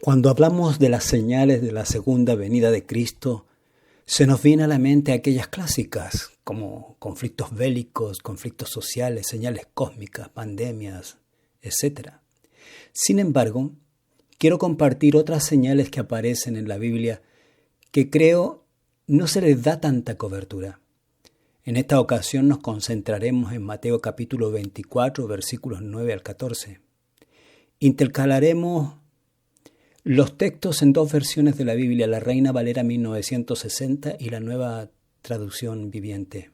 Cuando hablamos de las señales de la segunda venida de Cristo, se nos viene a la mente aquellas clásicas como conflictos bélicos, conflictos sociales, señales cósmicas, pandemias, etc. Sin embargo, quiero compartir otras señales que aparecen en la Biblia que creo no se les da tanta cobertura. En esta ocasión nos concentraremos en Mateo capítulo 24, versículos 9 al 14. Intercalaremos los textos en dos versiones de la Biblia, la Reina Valera 1960 y la Nueva Traducción Viviente.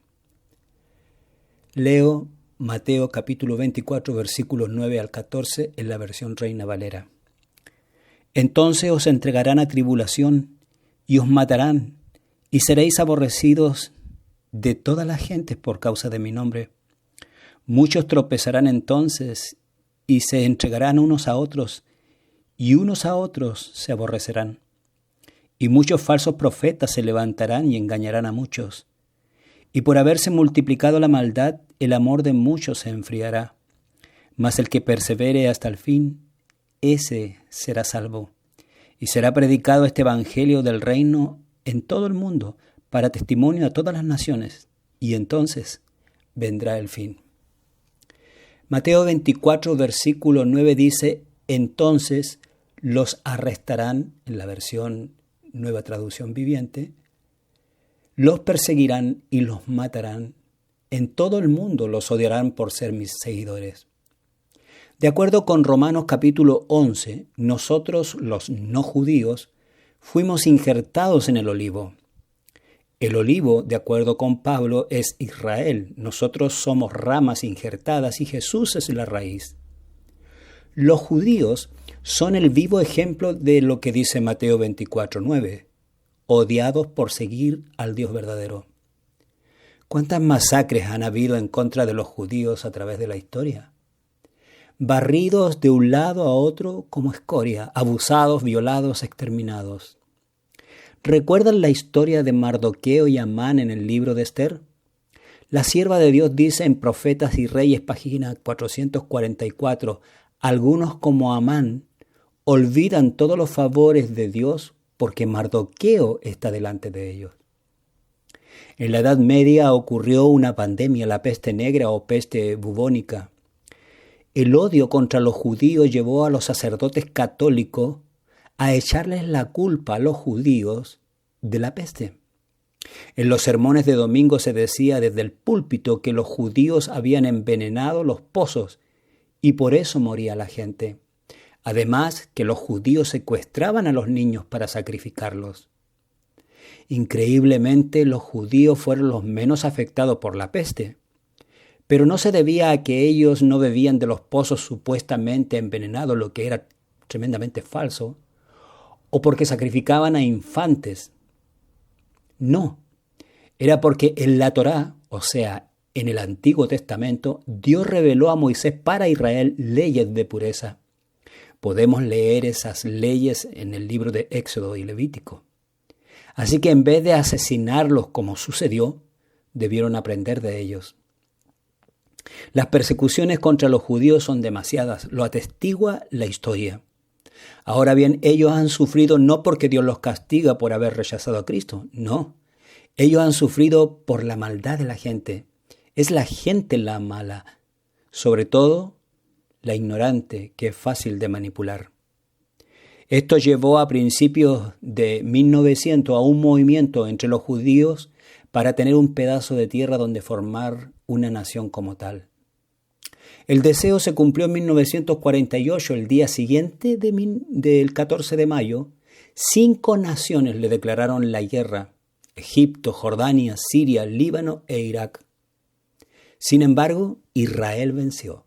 Leo Mateo capítulo 24, versículos 9 al 14 en la versión Reina Valera. Entonces os entregarán a tribulación y os matarán y seréis aborrecidos de todas las gentes por causa de mi nombre. Muchos tropezarán entonces y se entregarán unos a otros y unos a otros se aborrecerán. Y muchos falsos profetas se levantarán y engañarán a muchos. Y por haberse multiplicado la maldad, el amor de muchos se enfriará. Mas el que persevere hasta el fin, ese será salvo. Y será predicado este evangelio del reino en todo el mundo, para testimonio a todas las naciones. Y entonces vendrá el fin. Mateo 24, versículo 9 dice: entonces los arrestarán, en la versión Nueva Traducción Viviente, los perseguirán y los matarán. En todo el mundo los odiarán por ser mis seguidores. De acuerdo con Romanos capítulo 11, nosotros los no judíos fuimos injertados en el olivo. El olivo, de acuerdo con Pablo, es Israel. Nosotros somos ramas injertadas y Jesús es la raíz. Los judíos son el vivo ejemplo de lo que dice Mateo 24:9, odiados por seguir al Dios verdadero. ¿Cuántas masacres han habido en contra de los judíos a través de la historia? Barridos de un lado a otro como escoria, abusados, violados, exterminados. ¿Recuerdan la historia de Mardoqueo y Amán en el libro de Esther? La sierva de Dios dice en Profetas y Reyes, página 444, algunos como Amán olvidan todos los favores de Dios porque Mardoqueo está delante de ellos. En la Edad Media ocurrió una pandemia, la peste negra o peste bubónica. El odio contra los judíos llevó a los sacerdotes católicos a echarles la culpa a los judíos de la peste. En los sermones de domingo se decía desde el púlpito que los judíos habían envenenado los pozos y por eso moría la gente. Además, que los judíos secuestraban a los niños para sacrificarlos. Increíblemente, los judíos fueron los menos afectados por la peste, pero no se debía a que ellos no bebían de los pozos supuestamente envenenados, lo que era tremendamente falso, o porque sacrificaban a infantes. No, era porque en la Torá, o sea, en el Antiguo Testamento, Dios reveló a Moisés para Israel leyes de pureza. Podemos leer esas leyes en el libro de Éxodo y Levítico. Así que en vez de asesinarlos como sucedió, debieron aprender de ellos. Las persecuciones contra los judíos son demasiadas, lo atestigua la historia. Ahora bien, ellos han sufrido no porque Dios los castiga por haber rechazado a Cristo, no. Ellos han sufrido por la maldad de la gente. Es la gente la mala, sobre todo la ignorante, que es fácil de manipular. Esto llevó a principios de 1900 a un movimiento entre los judíos para tener un pedazo de tierra donde formar una nación como tal. El deseo se cumplió en 1948, el día siguiente del 14 de mayo, 5 naciones le declararon la guerra: Egipto, Jordania, Siria, Líbano e Irak. Sin embargo, Israel venció.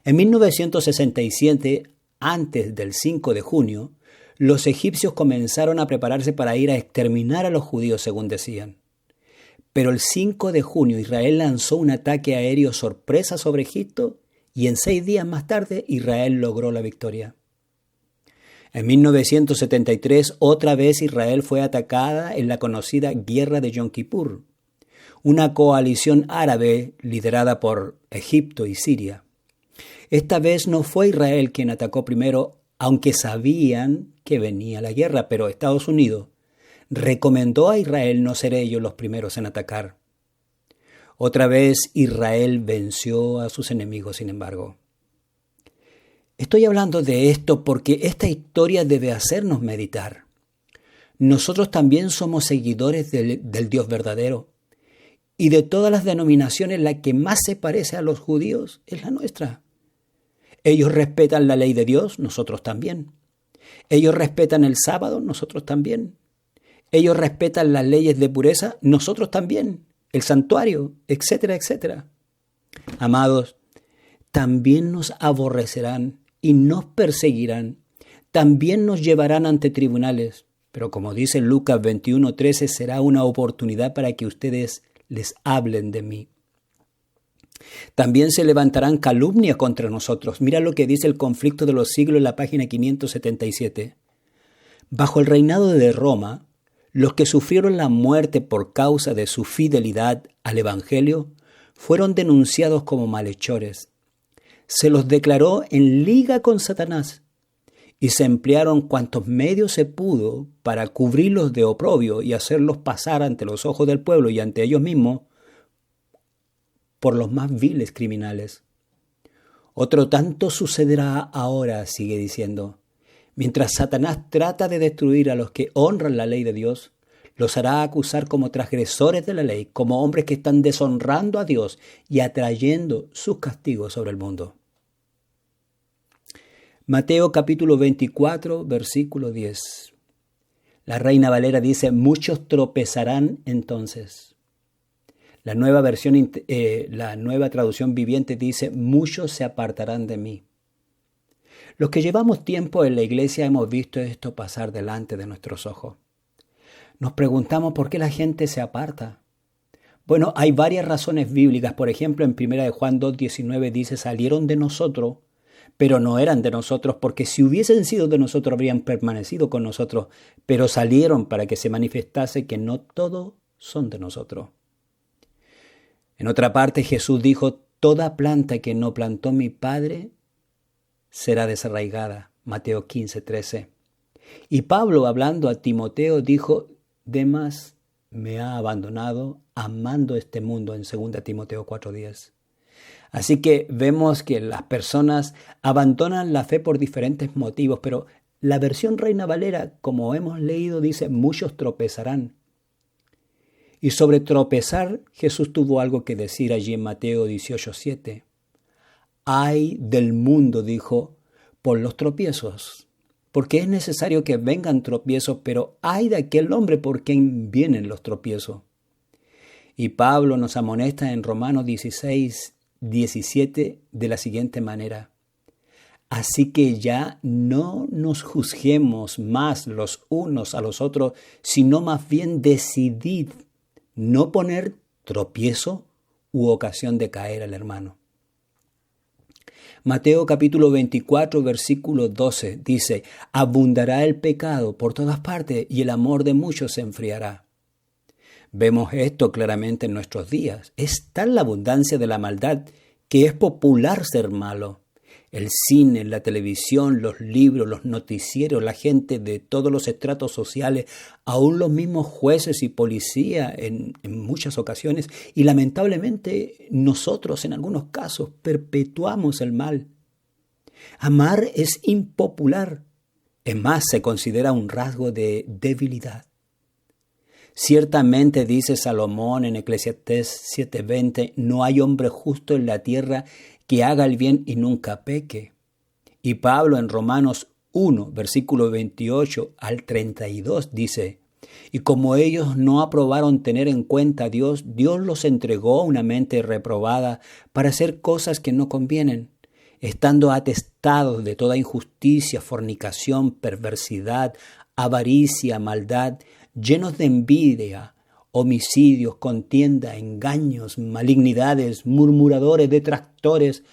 En 1967, antes del 5 de junio, los egipcios comenzaron a prepararse para ir a exterminar a los judíos, según decían. Pero el 5 de junio Israel lanzó un ataque aéreo sorpresa sobre Egipto y en 6 días más tarde Israel logró la victoria. En 1973 otra vez Israel fue atacada en la conocida Guerra de Yom Kippur, una coalición árabe liderada por Egipto y Siria. Esta vez no fue Israel quien atacó primero aunque sabían que venía la guerra, pero Estados Unidos recomendó a Israel no ser ellos los primeros en atacar. Otra vez Israel venció a sus enemigos, sin embargo. Estoy hablando de esto porque esta historia debe hacernos meditar. Nosotros también somos seguidores del Dios verdadero. Y de todas las denominaciones, la que más se parece a los judíos es la nuestra. Ellos respetan la ley de Dios, nosotros también. Ellos respetan el sábado, nosotros también. Ellos respetan las leyes de pureza, nosotros también. El santuario, etcétera, etcétera. Amados, también nos aborrecerán y nos perseguirán. También nos llevarán ante tribunales. Pero como dice Lucas 21:13, será una oportunidad para que ustedes les hablen de mí. También se levantarán calumnias contra nosotros. Mira lo que dice el Conflicto de los Siglos en la página 577. Bajo el reinado de Roma, los que sufrieron la muerte por causa de su fidelidad al Evangelio fueron denunciados como malhechores. Se los declaró en liga con Satanás y se emplearon cuantos medios se pudo para cubrirlos de oprobio y hacerlos pasar ante los ojos del pueblo y ante ellos mismos por los más viles criminales. Otro tanto sucederá ahora, sigue diciendo. Mientras Satanás trata de destruir a los que honran la ley de Dios, los hará acusar como transgresores de la ley, como hombres que están deshonrando a Dios y atrayendo sus castigos sobre el mundo. Mateo capítulo 24, versículo 10. La Reina Valera dice, muchos tropezarán entonces. La nueva traducción viviente dice, muchos se apartarán de mí. Los que llevamos tiempo en la iglesia hemos visto esto pasar delante de nuestros ojos. Nos preguntamos por qué la gente se aparta. Bueno, hay varias razones bíblicas. Por ejemplo, en 1 Juan 2:19 dice, salieron de nosotros, pero no eran de nosotros, porque si hubiesen sido de nosotros habrían permanecido con nosotros, pero salieron para que se manifestase que no todos son de nosotros. En otra parte Jesús dijo, toda planta que no plantó mi Padre será desarraigada. Mateo 15:13. Y Pablo, hablando a Timoteo, dijo, Demas me ha abandonado amando este mundo, en 2 Timoteo 4:10. Así que vemos que las personas abandonan la fe por diferentes motivos, pero la versión Reina Valera, como hemos leído, dice, muchos tropezarán. Y sobre tropezar, Jesús tuvo algo que decir allí en Mateo 18:7. Ay del mundo, dijo, por los tropiezos, porque es necesario que vengan tropiezos, pero ay de aquel hombre por quien vienen los tropiezos. Y Pablo nos amonesta en Romanos 16:17 de la siguiente manera. Así que ya no nos juzguemos más los unos a los otros, sino más bien decidid no poner tropiezo u ocasión de caer al hermano. Mateo capítulo 24, versículo 12 dice, abundará el pecado por todas partes y el amor de muchos se enfriará. Vemos esto claramente en nuestros días. Es tal la abundancia de la maldad que es popular ser malo. El cine, la televisión, los libros, los noticieros, la gente de todos los estratos sociales, aún los mismos jueces y policías en muchas ocasiones, y lamentablemente nosotros en algunos casos perpetuamos el mal. Amar es impopular, es más, se considera un rasgo de debilidad. Ciertamente, dice Salomón en Eclesiastés 7:20, no hay hombre justo en la tierra que haga el bien y nunca peque. Y Pablo en Romanos 1, versículo 28 al 32 dice, y como ellos no aprobaron tener en cuenta a Dios, Dios los entregó a una mente reprobada para hacer cosas que no convienen, estando atestados de toda injusticia, fornicación, perversidad, avaricia, maldad, llenos de envidia, homicidios, contienda, engaños, malignidades, murmuradores, detractores,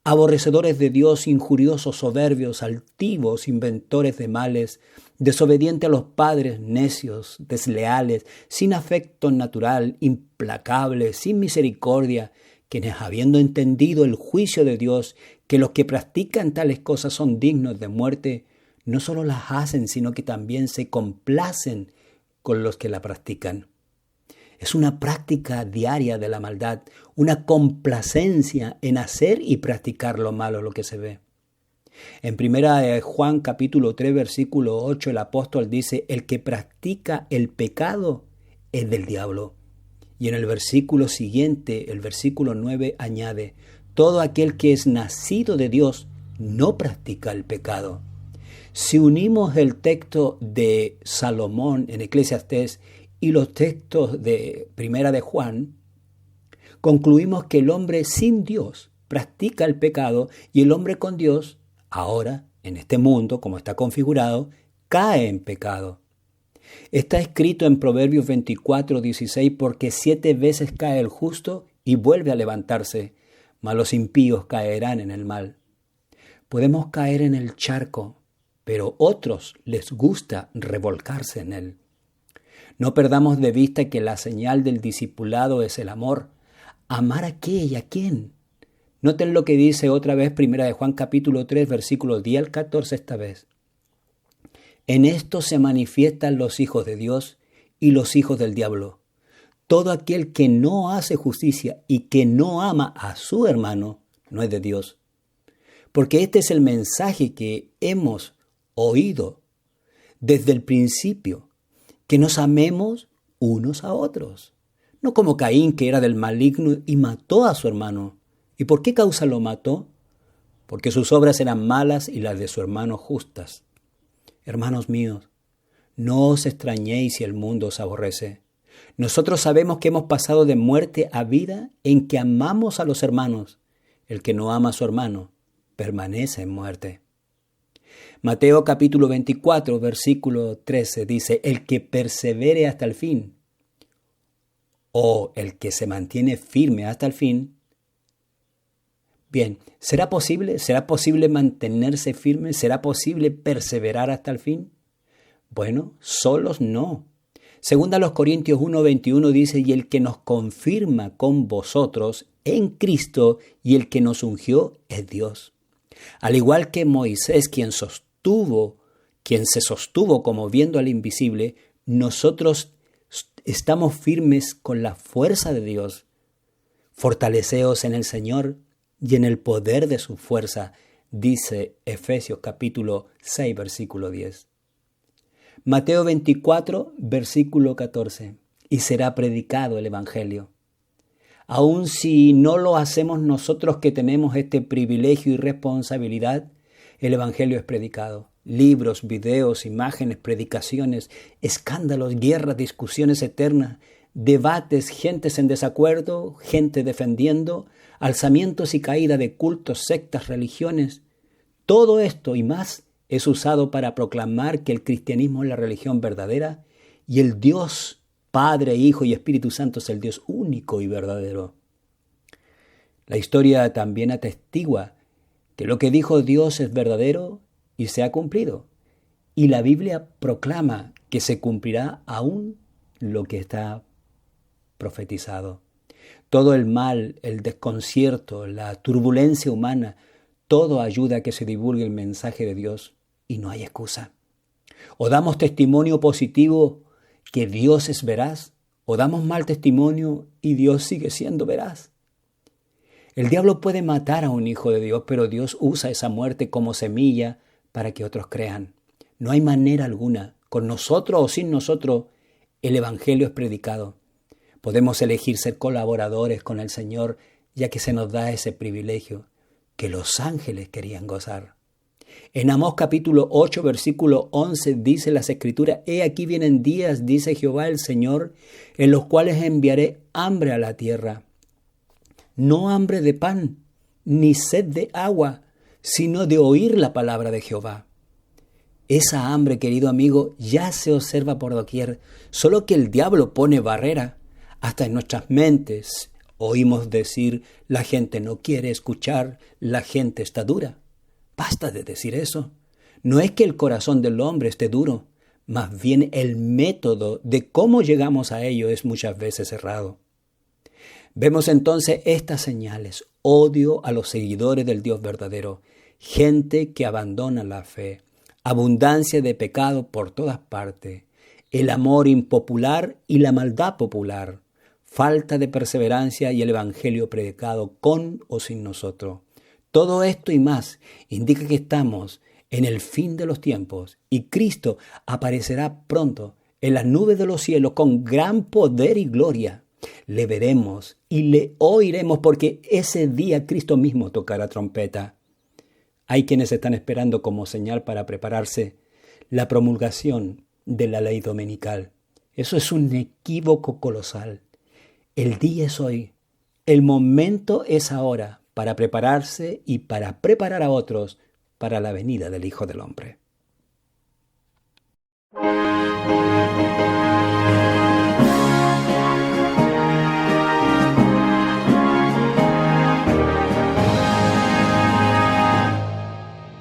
aborrecedores de Dios, injuriosos, soberbios, altivos, inventores de males, desobedientes a los padres, necios, desleales, sin afecto natural, implacables, sin misericordia, quienes habiendo entendido el juicio de Dios, que los que practican tales cosas son dignos de muerte, no solo las hacen, sino que también se complacen con los que la practican. Es una práctica diaria de la maldad, una complacencia en hacer y practicar lo malo, lo que se ve. En 1 Juan capítulo 3, versículo 8, el apóstol dice, el que practica el pecado es del diablo. Y en el versículo siguiente, el versículo 9, añade, todo aquel que es nacido de Dios no practica el pecado. Si unimos el texto de Salomón en Eclesiastés y los textos de 1 de Juan, concluimos que el hombre sin Dios practica el pecado y el hombre con Dios, ahora, en este mundo, como está configurado, cae en pecado. Está escrito en Proverbios 24, 16, porque 7 veces cae el justo y vuelve a levantarse, mas los impíos caerán en el mal. Podemos caer en el charco, pero otros les gusta revolcarse en él. No perdamos de vista que la señal del discipulado es el amor. ¿Amar a qué y a quién? Noten lo que dice otra vez 1 de Juan capítulo 3, versículos 10 al 14 esta vez. En esto se manifiestan los hijos de Dios y los hijos del diablo. Todo aquel que no hace justicia y que no ama a su hermano no es de Dios. Porque este es el mensaje que hemos oído desde el principio, que nos amemos unos a otros. No como Caín, que era del maligno y mató a su hermano. ¿Y por qué causa lo mató? Porque sus obras eran malas y las de su hermano justas. Hermanos míos, no os extrañéis si el mundo os aborrece. Nosotros sabemos que hemos pasado de muerte a vida en que amamos a los hermanos. El que no ama a su hermano permanece en muerte. Mateo capítulo 24, versículo 13 dice, el que persevere hasta el fin, o el que se mantiene firme hasta el fin. Bien, ¿será posible? ¿Será posible mantenerse firme? ¿Será posible perseverar hasta el fin? Bueno, solos no. Segunda los Corintios 1:21 dice, y el que nos confirma con vosotros en Cristo y el que nos ungió es Dios. Al igual que Moisés, quien se sostuvo como viendo al invisible, nosotros estamos firmes con la fuerza de Dios. Fortaleceos en el Señor y en el poder de su fuerza, dice Efesios capítulo 6, versículo 10. Mateo 24, versículo 14. Y será predicado el Evangelio. Aun si no lo hacemos nosotros que tenemos este privilegio y responsabilidad, el Evangelio es predicado. Libros, videos, imágenes, predicaciones, escándalos, guerras, discusiones eternas, debates, gentes en desacuerdo, gente defendiendo, alzamientos y caída de cultos, sectas, religiones. Todo esto y más es usado para proclamar que el cristianismo es la religión verdadera y el Dios Padre, Hijo y Espíritu Santo es el Dios único y verdadero. La historia también atestigua que lo que dijo Dios es verdadero y se ha cumplido. Y la Biblia proclama que se cumplirá aún lo que está profetizado. Todo el mal, el desconcierto, la turbulencia humana, todo ayuda a que se divulgue el mensaje de Dios y no hay excusa. O damos testimonio positivo que Dios es veraz, o damos mal testimonio y Dios sigue siendo veraz. El diablo puede matar a un hijo de Dios, pero Dios usa esa muerte como semilla para que otros crean. No hay manera alguna, con nosotros o sin nosotros, el Evangelio es predicado. Podemos elegir ser colaboradores con el Señor, ya que se nos da ese privilegio que los ángeles querían gozar. En Amós capítulo 8, versículo 11 dice las Escrituras, «He aquí vienen días, dice Jehová el Señor, en los cuales enviaré hambre a la tierra. No hambre de pan, ni sed de agua, sino de oír la palabra de Jehová». Esa hambre, querido amigo, ya se observa por doquier, solo que el diablo pone barrera. Hasta en nuestras mentes oímos decir, la gente no quiere escuchar, la gente está dura. Basta de decir eso. No es que el corazón del hombre esté duro, más bien el método de cómo llegamos a ello es muchas veces errado. Vemos entonces estas señales: odio a los seguidores del Dios verdadero, gente que abandona la fe, abundancia de pecado por todas partes, el amor impopular y la maldad popular, falta de perseverancia y el evangelio predicado con o sin nosotros. Todo esto y más indica que estamos en el fin de los tiempos y Cristo aparecerá pronto en las nubes de los cielos con gran poder y gloria. Le veremos y le oiremos porque ese día Cristo mismo tocará trompeta. Hay quienes están esperando como señal para prepararse la promulgación de la ley dominical. Eso es un equívoco colosal. El día es hoy, el momento es ahora para prepararse y para preparar a otros para la venida del Hijo del Hombre.